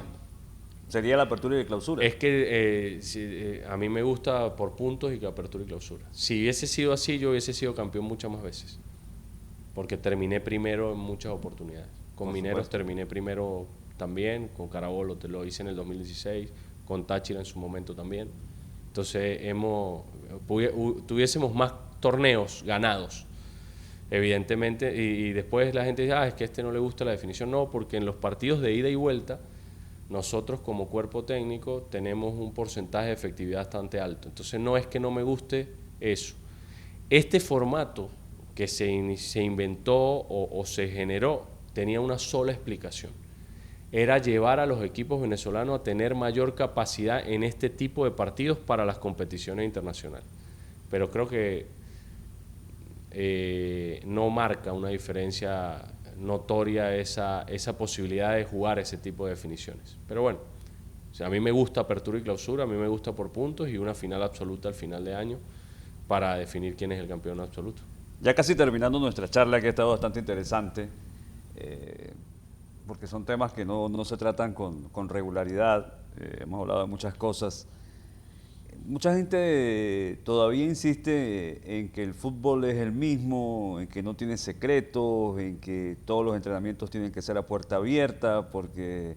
sería la apertura y la clausura. Es que a mí me gusta por puntos y que apertura y clausura. Si hubiese sido así, yo hubiese sido campeón muchas más veces, porque terminé primero en muchas oportunidades. Con Mineros terminé primero también, con Carabobo lo hice en el 2016, con Táchira en su momento también. Entonces tuviésemos más torneos ganados, evidentemente, y después la gente dice, es que a este no le gusta la definición. No, porque en los partidos de ida y vuelta, nosotros como cuerpo técnico tenemos un porcentaje de efectividad bastante alto. Entonces no es que no me guste eso. Este formato que se inventó o se generó tenía una sola explicación. Era llevar a los equipos venezolanos a tener mayor capacidad en este tipo de partidos para las competiciones internacionales. Pero creo que no marca una diferencia notoria esa posibilidad de jugar ese tipo de definiciones. Pero bueno, o sea, a mí me gusta apertura y clausura, a mí me gusta por puntos y una final absoluta al final de año para definir quién es el campeón absoluto. Ya casi terminando nuestra charla, que ha estado bastante interesante, porque son temas que no se tratan con regularidad. Hemos hablado de muchas cosas. Mucha gente todavía insiste en que el fútbol es el mismo, en que no tiene secretos, en que todos los entrenamientos tienen que ser a puerta abierta, porque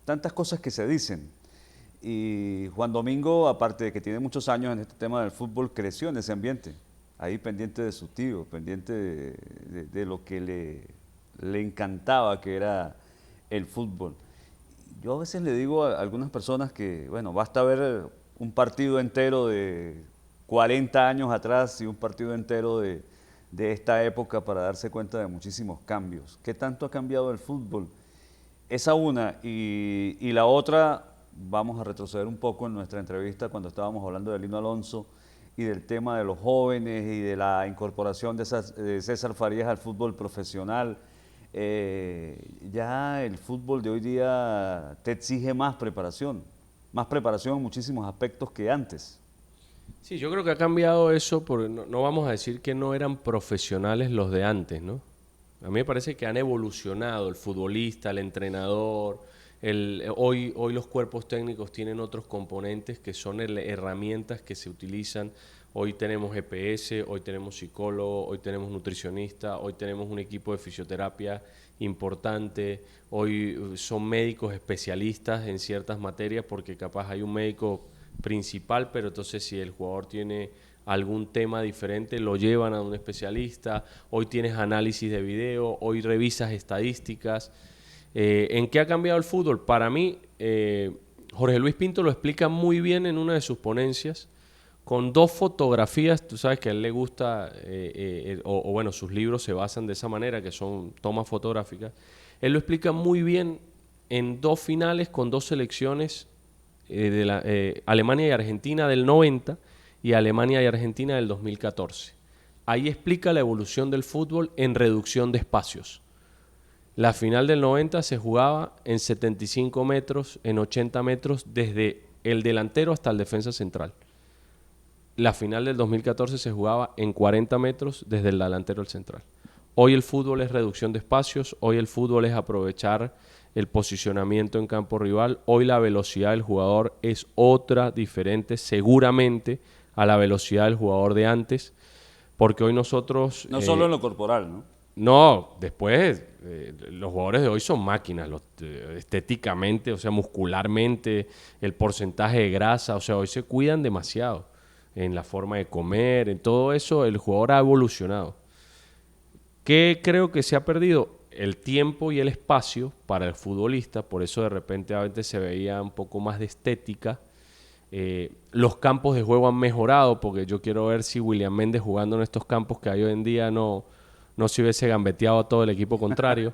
tantas cosas que se dicen. Y Juan Domingo, aparte de que tiene muchos años en este tema del fútbol, creció en ese ambiente, ahí pendiente de su tío, pendiente de lo que le encantaba, que era el fútbol. Yo a veces le digo a algunas personas que, bueno, basta ver un partido entero de 40 años atrás y un partido entero de esta época para darse cuenta de muchísimos cambios. ¿Qué tanto ha cambiado el fútbol? Esa una. Y la otra, vamos a retroceder un poco en nuestra entrevista cuando estábamos hablando de Lino Alonso y del tema de los jóvenes y de la incorporación de César Farías al fútbol profesional. Ya el fútbol de hoy día te exige más preparación en muchísimos aspectos que antes. Sí, yo creo que ha cambiado eso, porque no vamos a decir que no eran profesionales los de antes, ¿no? A mí me parece que han evolucionado el futbolista, el entrenador. Hoy los cuerpos técnicos tienen otros componentes que son herramientas que se utilizan. Hoy tenemos GPS, hoy tenemos psicólogo, hoy tenemos nutricionista, hoy tenemos un equipo de fisioterapia importante, hoy son médicos especialistas en ciertas materias, porque capaz hay un médico principal, pero entonces si el jugador tiene algún tema diferente lo llevan a un especialista. Hoy tienes análisis de video, hoy revisas estadísticas. ¿En qué ha cambiado el fútbol? Para mí, Jorge Luis Pinto lo explica muy bien en una de sus ponencias, con 2 fotografías. Tú sabes que a él le gusta, bueno, sus libros se basan de esa manera, que son tomas fotográficas. Él lo explica muy bien en 2 finales con 2 selecciones, Alemania y Argentina del 90 y Alemania y Argentina del 2014. Ahí explica la evolución del fútbol en reducción de espacios. La final del 90 se jugaba en 75 metros, en 80 metros, desde el delantero hasta el defensa central. La final del 2014 se jugaba en 40 metros desde el delantero al central. Hoy el fútbol es reducción de espacios, hoy el fútbol es aprovechar el posicionamiento en campo rival, hoy la velocidad del jugador es otra, diferente seguramente a la velocidad del jugador de antes, porque hoy nosotros... No solo en lo corporal, ¿no? No, después los jugadores de hoy son máquinas, estéticamente, o sea, muscularmente, el porcentaje de grasa, o sea, hoy se cuidan demasiado en la forma de comer, en todo eso, el jugador ha evolucionado. ¿Qué creo que se ha perdido? El tiempo y el espacio para el futbolista, por eso de repente a veces se veía un poco más de estética. Los campos de juego han mejorado, porque yo quiero ver si William Méndez jugando en estos campos que hay hoy en día no se hubiese gambeteado a todo el equipo contrario,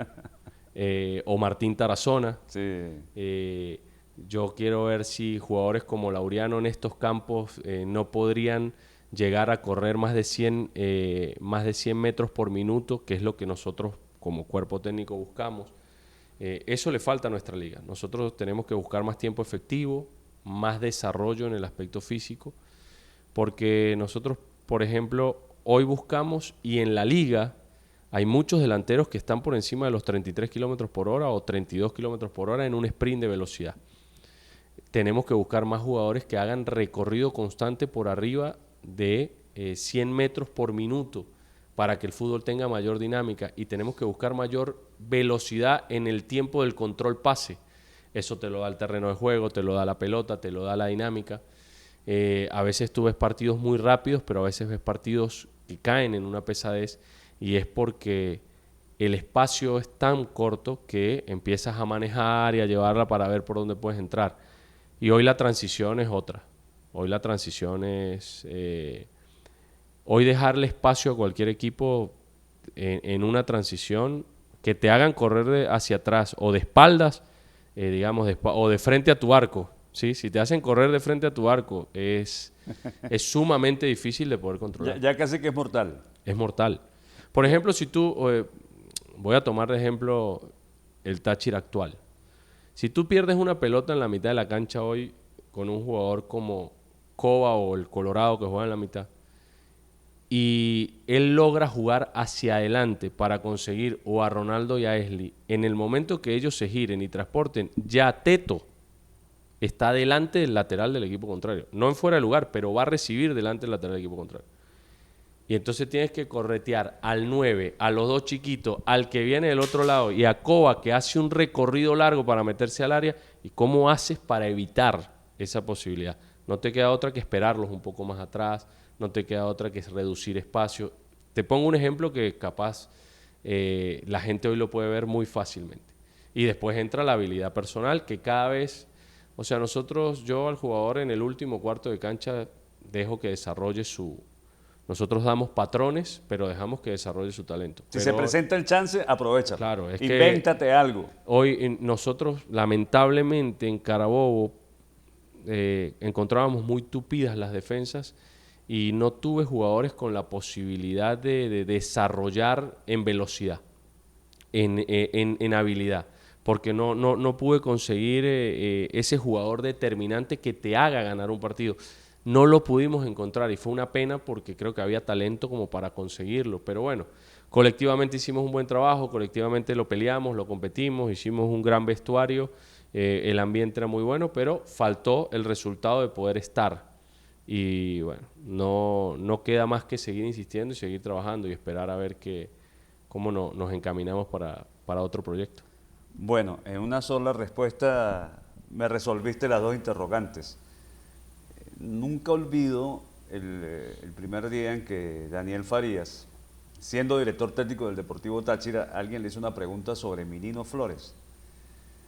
o Martín Tarazona. Sí. Yo quiero ver si jugadores como Laureano en estos campos no podrían llegar a correr más de 100 metros por minuto, que es lo que nosotros como cuerpo técnico buscamos. Eso le falta a nuestra liga. Nosotros tenemos que buscar más tiempo efectivo, más desarrollo en el aspecto físico, porque nosotros, por ejemplo, hoy buscamos, y en la liga hay muchos delanteros que están por encima de los 33 kilómetros por hora o 32 kilómetros por hora en un sprint de velocidad. Tenemos que buscar más jugadores que hagan recorrido constante por arriba de 100 metros por minuto para que el fútbol tenga mayor dinámica, y tenemos que buscar mayor velocidad en el tiempo del control pase. Eso te lo da el terreno de juego, te lo da la pelota, te lo da la dinámica. A veces tú ves partidos muy rápidos, pero a veces ves partidos que caen en una pesadez, y es porque el espacio es tan corto que empiezas a manejar y a llevarla para ver por dónde puedes entrar. Y hoy la transición es otra. Hoy la transición es... hoy dejarle espacio a cualquier equipo en una transición, que te hagan correr hacia atrás o de espaldas, digamos, o de frente a tu arco. ¿Sí? Si te hacen correr de frente a tu arco, es sumamente difícil de poder controlar. Ya casi que es mortal. Es mortal. Por ejemplo, si tú... voy a tomar de ejemplo el Táchira actual. Si tú pierdes una pelota en la mitad de la cancha hoy con un jugador como Cova o el Colorado que juega en la mitad, y él logra jugar hacia adelante para conseguir o a Ronaldo y a Esli, en el momento que ellos se giren y transporten, ya Teto está delante del lateral del equipo contrario. No en fuera de lugar, pero va a recibir delante del lateral del equipo contrario. Y entonces tienes que corretear al 9, a los dos chiquitos, al que viene del otro lado, y a Cova, que hace un recorrido largo para meterse al área. ¿Y cómo haces para evitar esa posibilidad? No te queda otra que esperarlos un poco más atrás, no te queda otra que reducir espacio. Te pongo un ejemplo que capaz la gente hoy lo puede ver muy fácilmente. Y después entra la habilidad personal, que cada vez... O sea, yo al jugador en el último cuarto de cancha dejo que desarrolle su... Nosotros damos patrones, pero dejamos que desarrolle su talento. Si se presenta el chance, aprovecha. Claro, es Invéntate algo. Hoy nosotros, lamentablemente, en Carabobo encontrábamos muy tupidas las defensas, y no tuve jugadores con la posibilidad de desarrollar en velocidad, en habilidad, porque no pude conseguir ese jugador determinante que te haga ganar un partido. No lo pudimos encontrar, y fue una pena, porque creo que había talento como para conseguirlo. Pero bueno, colectivamente hicimos un buen trabajo, colectivamente lo peleamos, lo competimos, hicimos un gran vestuario, el ambiente era muy bueno, pero faltó el resultado de poder estar. Y bueno, no queda más que seguir insistiendo y seguir trabajando y esperar a ver cómo nos encaminamos para otro proyecto. Bueno, en una sola respuesta me resolviste las dos interrogantes. Nunca olvido el primer día en que Daniel Farías, siendo director técnico del Deportivo Táchira, alguien le hizo una pregunta sobre Minino Flores.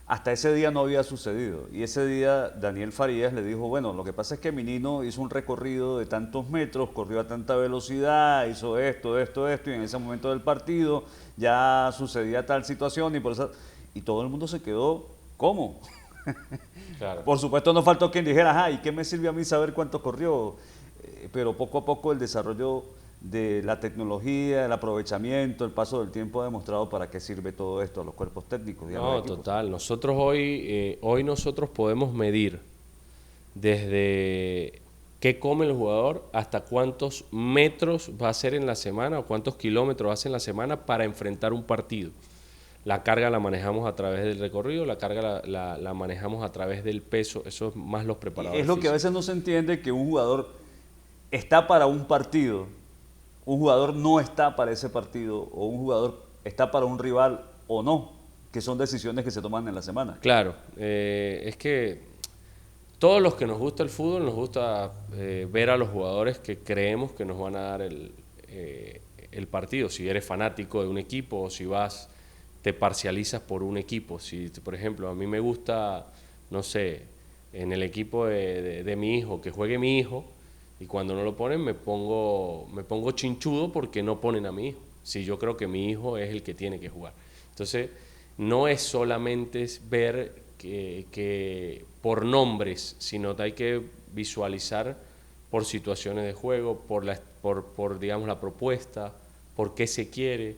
Hasta ese día no había sucedido, y ese día Daniel Farías le dijo, bueno, lo que pasa es que Minino hizo un recorrido de tantos metros, corrió a tanta velocidad, hizo esto, y en ese momento del partido ya sucedía tal situación, y por eso... Y todo el mundo se quedó, ¿cómo? Claro. Por supuesto no faltó quien dijera, ¿y qué me sirve a mí saber cuánto corrió? Pero poco a poco el desarrollo de la tecnología, el aprovechamiento, el paso del tiempo ha demostrado para qué sirve todo esto a los cuerpos técnicos. No, total. Nosotros hoy nosotros podemos medir desde qué come el jugador hasta cuántos metros va a hacer en la semana o cuántos kilómetros hace en la semana para enfrentar un partido. La carga la manejamos a través del recorrido, la carga la manejamos a través del peso, eso es más los preparadores Es lo que a físicos. veces no se entiende, que un jugador está para un partido, un jugador no está para ese partido, o un jugador está para un rival o no, que son decisiones que se toman en la semana. Claro, es que todos los que nos gusta el fútbol nos gusta ver a los jugadores que creemos que nos van a dar el partido. Si eres fanático de un equipo o si vas, te parcializas por un equipo. Si, por ejemplo, a mí me gusta, no sé, en el equipo de mi hijo, que juegue mi hijo, y cuando no lo ponen me pongo chinchudo porque no ponen a mi hijo. Si yo creo que mi hijo es el que tiene que jugar. Entonces, no es solamente ver que por nombres, sino que hay que visualizar por situaciones de juego, por digamos, la propuesta, por qué se quiere.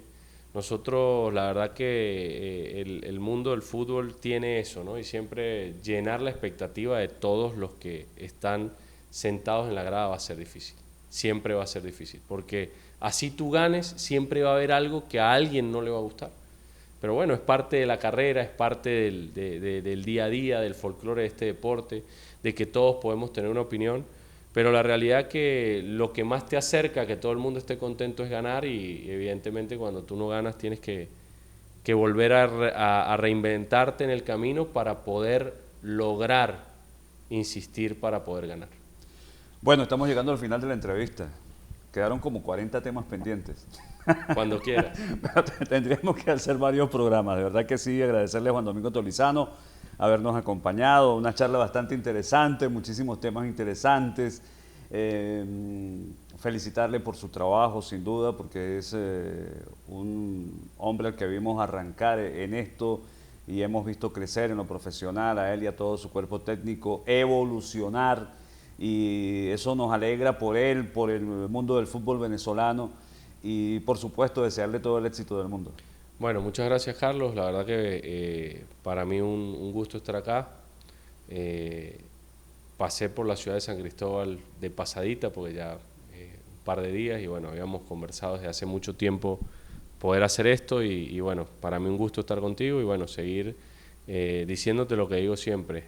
Nosotros, la verdad que el mundo del fútbol tiene eso, ¿no? Y siempre llenar la expectativa de todos los que están sentados en la grada va a ser difícil. Siempre va a ser difícil, porque así tú ganes, siempre va a haber algo que a alguien no le va a gustar. Pero bueno, es parte de la carrera, es parte del día a día, del folclore de este deporte, de que todos podemos tener una opinión, pero la realidad que lo que más te acerca a que todo el mundo esté contento es ganar, y evidentemente cuando tú no ganas tienes que volver a reinventarte en el camino para poder lograr insistir para poder ganar. Bueno, estamos llegando al final de la entrevista. Quedaron como 40 temas pendientes. Cuando quieras. Tendríamos que hacer varios programas. De verdad que sí, agradecerle a Juan Domingo Tolizano habernos acompañado. Una charla bastante interesante, muchísimos temas interesantes. Felicitarle por su trabajo, sin duda, porque es un hombre al que vimos arrancar en esto y hemos visto crecer en lo profesional, a él y a todo su cuerpo técnico, evolucionar, y eso nos alegra por él, por el mundo del fútbol venezolano, y por supuesto desearle todo el éxito del mundo. Bueno, muchas gracias, Carlos. La verdad que para mí un gusto estar acá. Pasé por la ciudad de San Cristóbal de pasadita, porque ya un par de días, y bueno, habíamos conversado desde hace mucho tiempo poder hacer esto, y bueno, para mí un gusto estar contigo, y bueno, seguir diciéndote lo que digo siempre.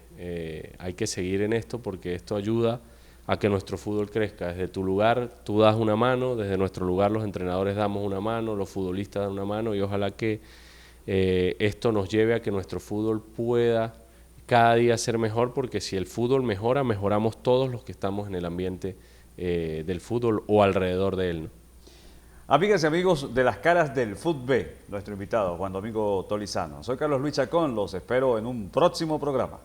Hay que seguir en esto porque esto ayuda a que nuestro fútbol crezca. Desde tu lugar tú das una mano, desde nuestro lugar los entrenadores damos una mano, los futbolistas dan una mano, y ojalá que esto nos lleve a que nuestro fútbol pueda cada día ser mejor, porque si el fútbol mejora, mejoramos todos los que estamos en el ambiente del fútbol o alrededor de él, ¿no? Amigas y amigos de las caras del fútbol, nuestro invitado Juan Domingo Tolizano. Soy Carlos Luis Chacón, los espero en un próximo programa.